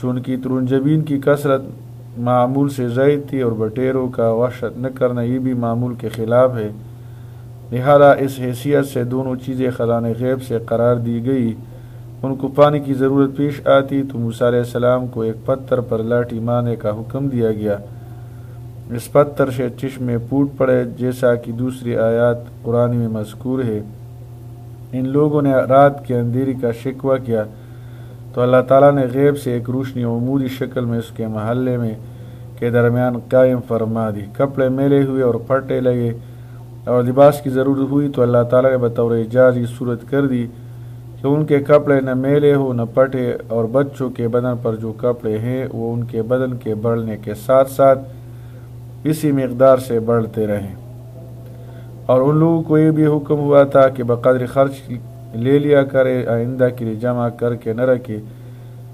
چونکہ ترنجبین کی کثرت معمول سے زائد تھی اور بٹیروں کا وحشت نہ کرنا یہ بھی معمول کے خلاف ہے، لہذا اس حیثیت سے دونوں چیزیں خزانہ غیب سے قرار دی گئی۔ ان کو پانی کی ضرورت پیش آتی تو موسیٰ علیہ السلام کو ایک پتھر پر لاٹھی مارنے کا حکم دیا گیا، اس پتھر سے چشمے پھوٹ پڑے جیسا کہ دوسری آیات قرآن میں مذکور ہے۔ ان لوگوں نے رات کے اندھیری کا شکوہ کیا تو اللہ تعالیٰ نے غیب سے ایک روشنی عمودی شکل میں اس کے محلے میں کے درمیان قائم فرما دی۔ کپڑے میلے ہوئے اور پھٹے لگے اور لباس کی ضرورت ہوئی تو اللہ تعالیٰ نے بطور اعجاز یہ صورت کر دی کہ ان کے کپڑے نہ میلے ہو نہ پھٹے، اور بچوں کے بدن پر جو کپڑے ہیں وہ ان کے بدن کے بڑھنے کے ساتھ ساتھ اسی مقدار سے بڑھتے رہیں۔ اور ان لوگوں کو یہ بھی حکم ہوا تھا کہ بقدر خرچ لے لیا کرے، آئندہ کے لیے جمع کر کے نہ رکھے،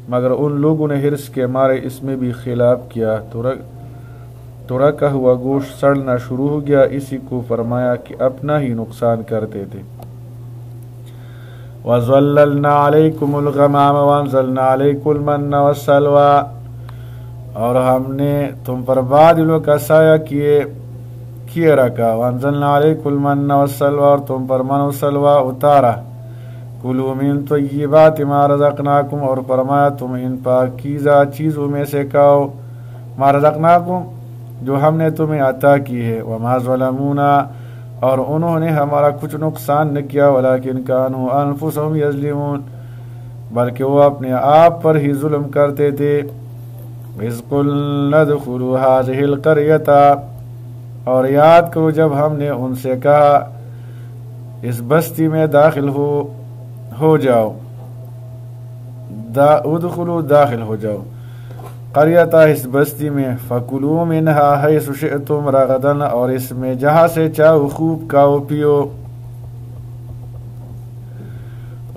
مگر ان لوگوں نے حرص کے مارے اس میں بھی خلاف کیا تو رکھا ہوا گوشت سڑنا شروع ہو گیا۔ اسی کو فرمایا کہ اپنا ہی نقصان کرتے تھے۔ وَظَلَّلْنَا عَلَيْكُمُ الْغَمَامَ وَأَنزَلْنَا عَلَيْكُمُ الْمَنَّ وَالسَّلْوَىٰ، اور ہم نے تم پر بادلوں کا سایہ کیے رکھا، وَأَنزَلْنَا عَلَيْكُمُ الْمَنَّ وَالسَّلْوَىٰ، اور تم پر من و سلوہ اتارا، کُلُوا مِن طَیِّبَاتِ مَا رَزَقْنَاکُمْ، اور فرمایا تم ان پاکیزہ چیزوں میں سے کھاؤ، مَا رَزَقْنَاکُمْ، جو ہم نے تمہیں عطا کی ہے، وَمَا ظَلَمُونَا، اور انہوں نے ہمارا کچھ نقصان نہ کیا، وَلَٰكِن كَانُوا أَنفُسَهُمْ يَظْلِمُونَ، بلکہ وہ اپنے آپ پر ہی ظلم کرتے تھے۔ وَإِذْ قُلْنَا ادْخُلُوا هَٰذِهِ الْقَرْيَةَ، اور یاد کرو جب ہم نے ان سے کہا اس بستی میں داخل ہو جاؤ، ادخلوا داخل ہو جاؤ، قریۃ اس بستی میں، فَكُلُوا مِنْهَا حَيْثُ شِئْتُمْ رَغَدًا، اور اس میں جہاں سے چاہو خوب کھاؤ پیو،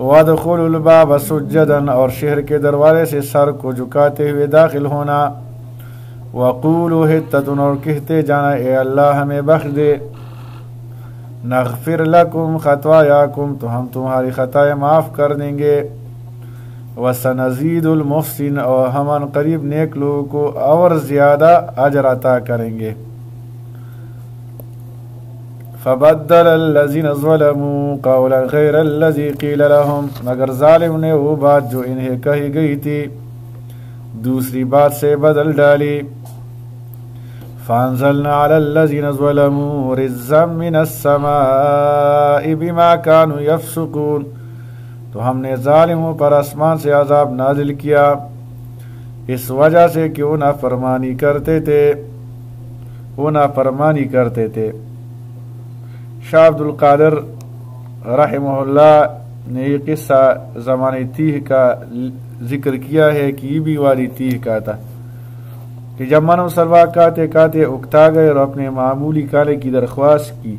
وَادْخُلُوا الْبَابَ سُجَّدًا، اور شہر کے دروازے سے سر کو جھکاتے ہوئے داخل ہونا، وَقُولُوا حِطَّةٌ، اور کہتے جانا اے اللہ ہمیں بخش دے، نَغْفِرْ لَكُمْ خَطَايَاكُمْ، تو ہم تمہاری خطائیں معاف کر دیں گے، وَسَنَزِيدُ الْمُحْسِنِينَ، اور ہم ان قریب نیک لوگوں کو اور زیادہ اجر عطا کریں گے۔ فَبَدَّلَ الَّذِينَ ظَلَمُوا قَوْلًا غَيْرَ الَّذِي قِيلَ لَهُمْ، مگر ظالم نے وہ بات جو انہیں کہی گئی تھی دوسری بات سے بدل ڈالی۔ فَأَنزَلْنَا عَلَى الَّذِينَ ظَلَمُوا رِجْزًا مِّنَ السَّمَاءِ بِمَا كَانُوا يَفْسُقُونَ، تو ہم نے ظالموں پر آسمان سے عذاب نازل کیا اس وجہ سے کہ وہ نافرمانی کرتے تھے۔ شاہ عبد القادر رحمہ اللہ نے یہ قصہ زمانے تیہ کا ذکر کیا ہے کہ یہ بھی والی تیہ کا تھا کہ جب من و سلوہ کھاتے کھاتے اکتا گئے اور اپنے معمولی کھانے کی درخواست کی،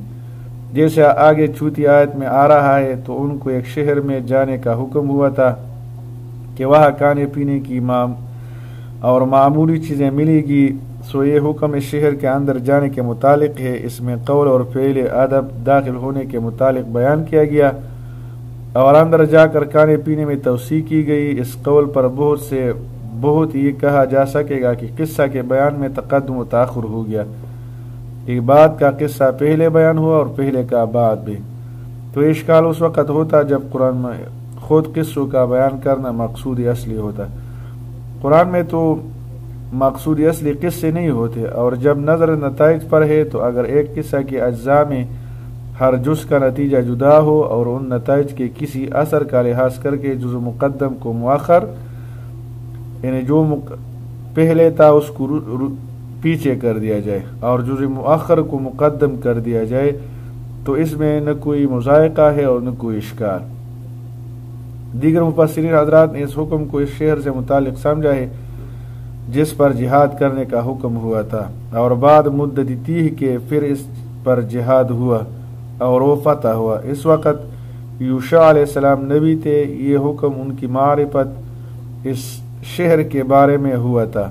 جیسے آگے چوتھی آیت میں آ رہا ہے، تو ان کو ایک شہر میں جانے کا حکم ہوا تھا کہ وہاں کھانے پینے کی اور معمولی چیزیں ملے گی، سو یہ حکم اس شہر کے اندر جانے کے متعلق ہے۔ اس میں قول اور فعل ادب داخل ہونے کے متعلق بیان کیا گیا اور اندر جا کر کھانے پینے میں توسیع کی گئی۔ اس قول پر بہت یہ کہا جا سکے گا کہ قصہ کے بیان میں تقدم و تاخر ہو گیا، ایک بات کا قصہ پہلے بیان ہوا اور پہلے کا بعد بھی، تو اشکال اس وقت ہوتا جب قرآن میں خود قصوں کا بیان کرنا مقصود اصلی ہوتا۔ قرآن میں تو مقصود اصلی قصے نہیں ہوتے، اور جب نظر نتائج پر ہے تو اگر ایک قصہ کے اجزاء میں ہر جز کا نتیجہ جدا ہو اور ان نتائج کے کسی اثر کا لحاظ کر کے جز مقدم کو مؤخر، یعنی جو پہلے تھا اس کو پیچھے کر دیا جائے اور جز مؤخر کو مقدم کر دیا جائے، تو اس میں نہ کوئی مذائقہ ہے اور نہ کوئی اشکال۔ دیگر مفسرین حضرات نے اس حکم کو اس شہر سے متعلق سمجھا ہے جس پر جہاد کرنے کا حکم ہوا تھا، اور بعد مدت تیہ کے پھر اس پر جہاد ہوا اور وہ فتح ہوا۔ اس وقت یوشع علیہ السلام نبی تھے، یہ حکم ان کی معرفت اس شہر کے بارے میں ہوا تھا۔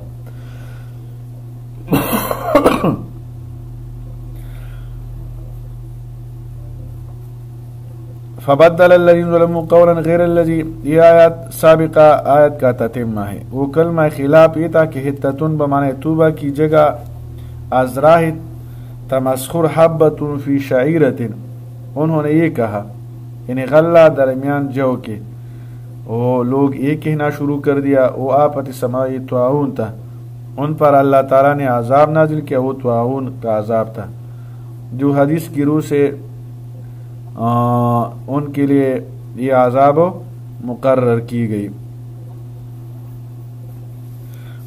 فبدل الذین ظلموا قولا غیر الذی، یہ آیت سابقہ آیت کا تتمہ ہے. وہ کلمہ خلاف یہ تھا کہ حتتن بمعنی توبہ کی جگہ از راہ تمسخر حبت فی شعیرت، انہوں نے یہ کہا یعنی غلہ درمیان جو کے، وہ لوگ یہ کہنا شروع کر دیا. وہ آپت سمائی طاعون تھا، ان پر اللہ تعالیٰ نے عذاب نازل کیا، وہ طاعون کا عذاب تھا جو حدیث کی روح سے ان کے لیے یہ عذاب مقرر کی گئی.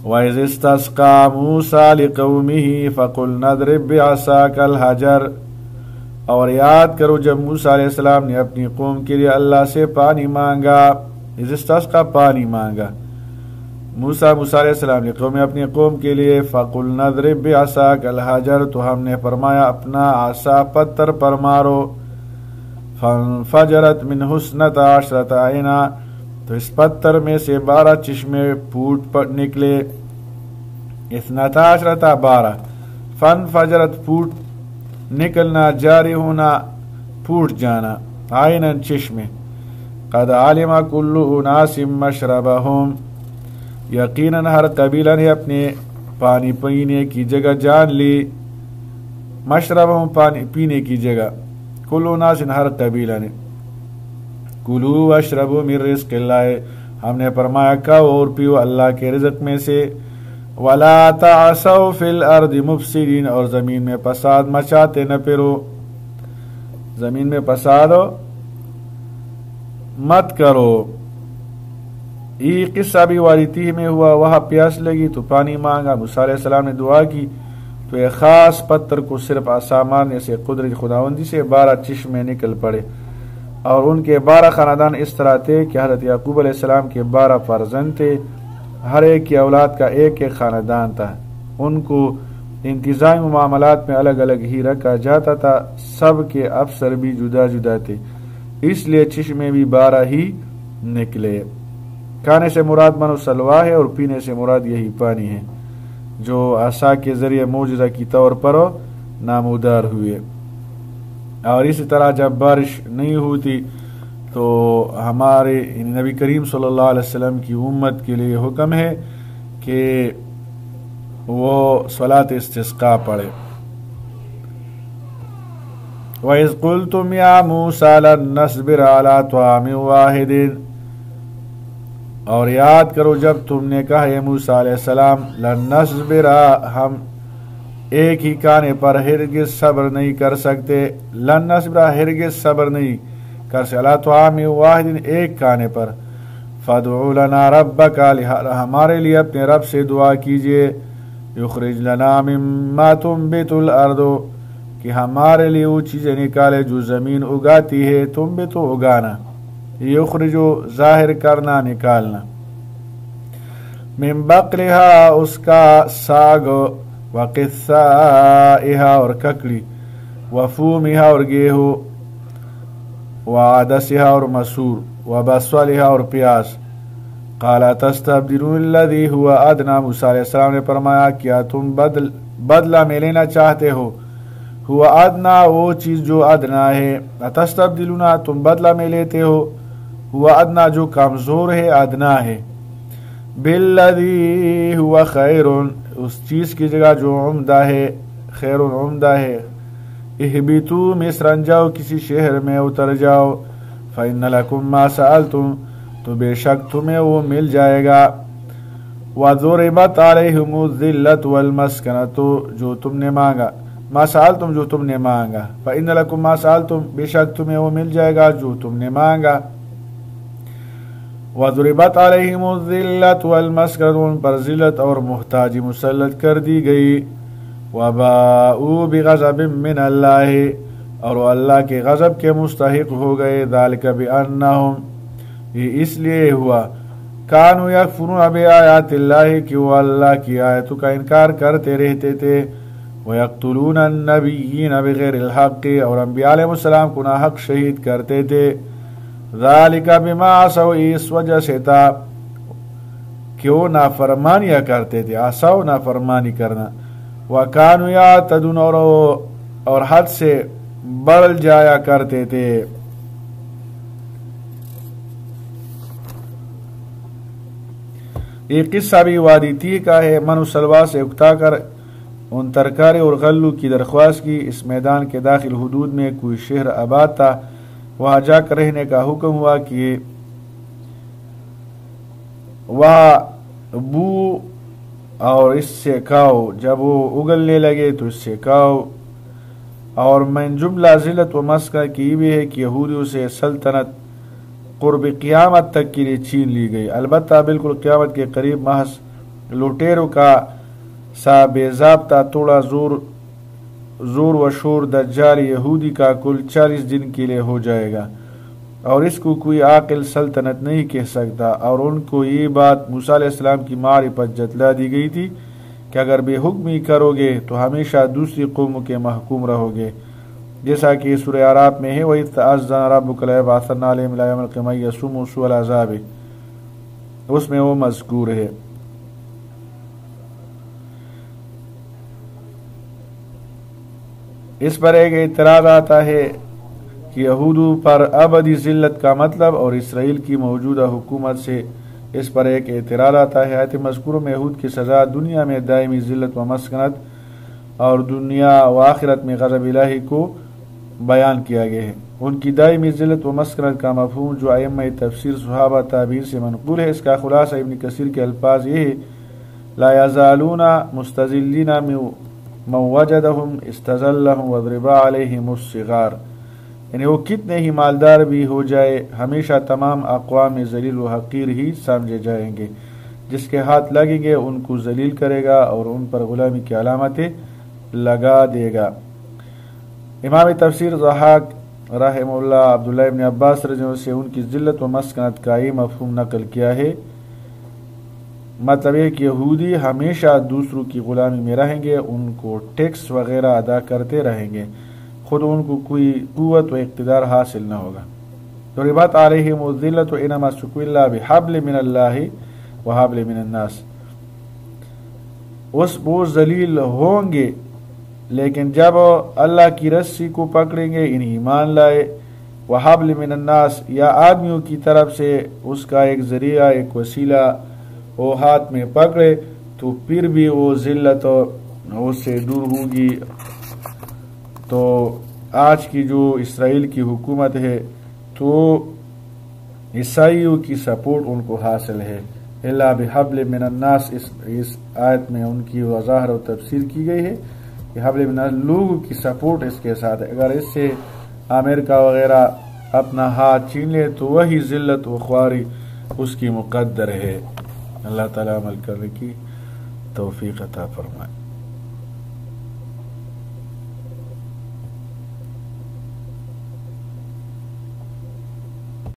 وَإِذِ اسْتَسْقَىٰ مُوسَىٰ لِقَوْمِهِ فَقُلْنَا اضْرِب بِّعَصَاكَ الْحَجَرَ، اور یاد کرو جب موسیٰ علیہ السلام نے اپنی قوم کے لیے اللہ سے پانی مانگا. اِذِ اسْتَسْقَىٰ پانی مانگا موسیٰ علیہ السلام نے قوم اپنی قوم کے لیے. فَقُلْنَا اضْرِب بِّعَصَاكَ الْحَجَرَ، تو ہم نے فرمایا اپنا عصا پتھر پر مارو. فَانْفَجَرَتْ مِنْهُ اثْنَتَا عَشْرَةَ عَيْنًا، تو اس پتھر میں سے 12 چشمے پھوٹ پر نکلے. اثنتا عشرتا 12، فَانْفَجَرَتْ پھوٹ نکلنا، جاری ہونا پھوٹ جانا، عَيْنًا چشمے. قَدْ عَلِمَ كُلُّ أُنَاسٍ مَشْرَبَهُمْ، یقیناً ہر قبیلہ نے اپنے پانی پینے کی جگہ جان لی. مشربہم پانی پینے کی جگہ، کل اناس ہر قبیلہ نے. کلوا واشربوا من رزق اللہ، ہم نے فرمایا کھاؤ اور پیو اللہ کے رزق میں سے. ولا تعثوا فی الارض مفسدین، اور زمین میں فساد مچاتے نہ پھرو، زمین میں فساد مت کرو. یہ قصہ بھی وادی میں ہوا، وہاں پیاس لگی تو پانی مانگا، موسیٰ علیہ السلام نے دعا کی تو ایک خاص پتھر کو صرف عصا مارنے سے قدرت خداوندی سے 12 چشمے نکل پڑے. اور ان کے 12 خاندان اس طرح تھے کہ حضرت یعقوب علیہ السلام کے 12 فرزند تھے، ہر ایک کی اولاد کا ایک ایک خاندان تھا. ان کو انتظامی معاملات میں الگ الگ ہی رکھا جاتا تھا، سب کے افسر بھی جدا جدا تھے، اس لیے چشمے بھی 12 ہی نکلے. کھانے سے مراد من و سلوا ہے اور پینے سے مراد یہی پانی ہے جو عصا کے ذریعے معجزہ کی طور پر نامودار ہوئے. اور اسی طرح جب بارش نہیں ہوتی تو ہمارے نبی کریم صلی اللہ علیہ وسلم کی امت کے لیے حکم ہے کہ وہ صلاۃ استسقاء پڑھے. وَإِذْ قُلْتُمْ يَا مُوسَىٰ لَن نَّصْبِرَ عَلَىٰ طَعَامٍ وَاحِدٍ، اور یاد کرو جب تم نے کہا اے موسیٰ علیہ السلام لن نصبر، ہم ایک ہی کھانے پر ہرگز صبر نہیں کر سکتے. لن نصبر ہرگز صبر نہیں کر سکتے، علی طعام واحد ایک کھانے پر. فادع لنا ربک، لہذا ہمارے لیے اپنے رب سے دعا کیجئے. یخرج لنا مما تنبت الارض، کہ ہمارے لیے وہ چیزیں نکالے جو زمین اگاتی ہے. تنبت اگانا، یخرجو ظاہر کرنا نکالنا. من بقلها اس کا ساگ، وقثائها اور ککڑی، وفومها اور گیہوں، وعدسها اور مسور، وبصلها اور پیاز. قال تستبدلون الذي هو ادنى، موسیٰ علیہ السلام نے فرمایا کیا تم بدلہ میں لینا چاہتے ہو، ہوا ادنا وہ چیز جو ادنا ہے، تستبدلون تم بدلہ میں لیتے ہو، ہوا ادنا جو کمزور ہے ادنا ہے، بالذی ہوا خیر اس چیز کی جگہ جو عمدہ ہے، خیر عمدہ ہے. اہبتو مصر، جاؤ کسی شہر میں اتر جاؤ. فإن لکم ما سألتم، تو بے شک تمہیں وہ مل جائے گا. وضربت علیہم الذلۃ والمسکنۃ، جو تم نے مانگا، ما سألتم جو تم نے مانگا. فإن لکم ما سألتم، بے شک تمہیں وہ مل جائے گا جو تم نے مانگا. وضربت علیہم الذلۃ والمسکنۃ، ان پر ذلت اور محتاجی مسلط کر دی گئی. وباءوا بغضب من اللہ، اور وہ اللہ کے غضب کے مستحق ہو گئے. ذالک بانہم، یہ اس لیے ہوا، کانوا یکفرون بآیات اللہ، کہ وہ اللہ کی آیتوں کا انکار کرتے رہتے تھے. ویقتلون النبیین بغیر الحق، اور انبیاء علیہ السلام کو ناحق شہید کرتے تھے. ذالک بما عصوا، اس وجہ سے تھا کہ وہ نافرمانیاں کرتے تھے. عصوا نافرمانی کرنا، وکانوا یعتدون، اور حد سے بڑھ جایا کرتے تھے. ایک قصہ بھی وادی تیہ کا ہے۔ من و سلوا سے اکتا کر ان ترکارے اور غلو کی درخواست کی۔ اس میدان کے داخل حدود میں کوئی شہر آباد تھا، وہاں جا کر رہنے کا حکم ہوا کہ وہاں بو اور اس سے کھاؤ، جب وہ اگلنے لگے تو اس سے کھاؤ۔ اور من جملہ ذلت و مسکنت کی بھی ہے کہ یہودیوں سے سلطنت قرب قیامت تک کے لیے چھین لی گئی، البتہ بالکل قیامت کے قریب محض لوٹیروں کا سا بے ضابطہ توڑا زور و شور دجال یہودی کا کل 40 دن کے لیے ہو جائے گا، اور اس کو کوئی عاقل سلطنت نہیں کہہ سکتا۔ اور ان کو یہ بات موسیٰ علیہ السلام کی معرفت جتلا دی گئی تھی کہ اگر بے حکمی کرو گے تو ہمیشہ دوسری قوموں کے محکوم رہو گے، جیسا کہ سورہ اعراف میں ہے وَإِذْ تَأَذَّنَ رَبُّكَ لَيَبْعَثَنَّ عَلَيْهِمْ إِلَىٰ يَوْمِ الْقِيَامَةِ مَن يَسُومُهُمْ سُوءَ الْعَذَابِ، اس میں وہ مذکور ہے۔ اس پر ایک اعتراض آتا ہے کہ یہودوں پر ابدی ذلت کا مطلب اور اسرائیل کی موجودہ حکومت سے اس پر ایک اعتراض آتا ہے۔ آیت مذکورہ میں یہود کی سزا دنیا میں دائمی ذلت و مسکنت اور دنیا و آخرت میں غضب الہی کو بیان کیا گیا ہے۔ ان کی دائمی ذلت و مسکنت کا مفہوم جو ائمہ تفسیر صحابہ تابعین سے منقول ہے، اس کا خلاصہ ابن کثیر کے الفاظ یہ ہے: لا یزالون مستذلین من وجدهم استذلهم واضرب علیہم الصغار، یعنی وہ کتنے ہی مالدار بھی ہو جائے ہمیشہ تمام اقوام ذلیل و حقیر ہی سمجھے جائیں گے، جس کے ہاتھ لگیں گے ان کو ذلیل کرے گا اور ان پر غلامی کی علامتیں لگا دے گا۔ امام تفسیر ضحاک رحمہ اللہ عبداللہ ابن عباس رضی اللہ عنہ سے ان کی ذلت و مسکنت کا یہ مفہوم نقل کیا ہے، مطلب یہ کہ یہودی ہمیشہ دوسروں کی غلامی میں رہیں گے، ان کو ٹیکس وغیرہ ادا کرتے رہیں گے، خود ان کو کوئی قوت و اقتدار حاصل نہ ہوگا۔ ضربت علیہم الذلۃ انما سکوا الا بحبل من اللہ وحبل من الناس، وہ ذلیل ہوں گے لیکن جب اللہ کی رسی کو پکڑیں گے، یعنی ایمان لائے، وحبل من الناس یا آدمیوں کی طرف سے اس کا ایک ذریعہ ایک وسیلہ وہ ہاتھ میں پکڑے، تو پھر بھی وہ ذلت اس سے دور ہوگی۔ تو آج کی جو اسرائیل کی حکومت ہے تو عیسائیوں کی سپورٹ ان کو حاصل ہے، الا بحبل من الناس، اس آیت میں ان کی وضاحت و تفسیر کی گئی ہے کہ حبل من الناس لوگوں کی سپورٹ اس کے ساتھ ہے۔ اگر اس سے امریکہ وغیرہ اپنا ہاتھ چھین لے تو وہی ذلت و خواری اس کی مقدر ہے۔ اللہ تعالیٰ عمل کرنے کی توفیق عطا فرمائے۔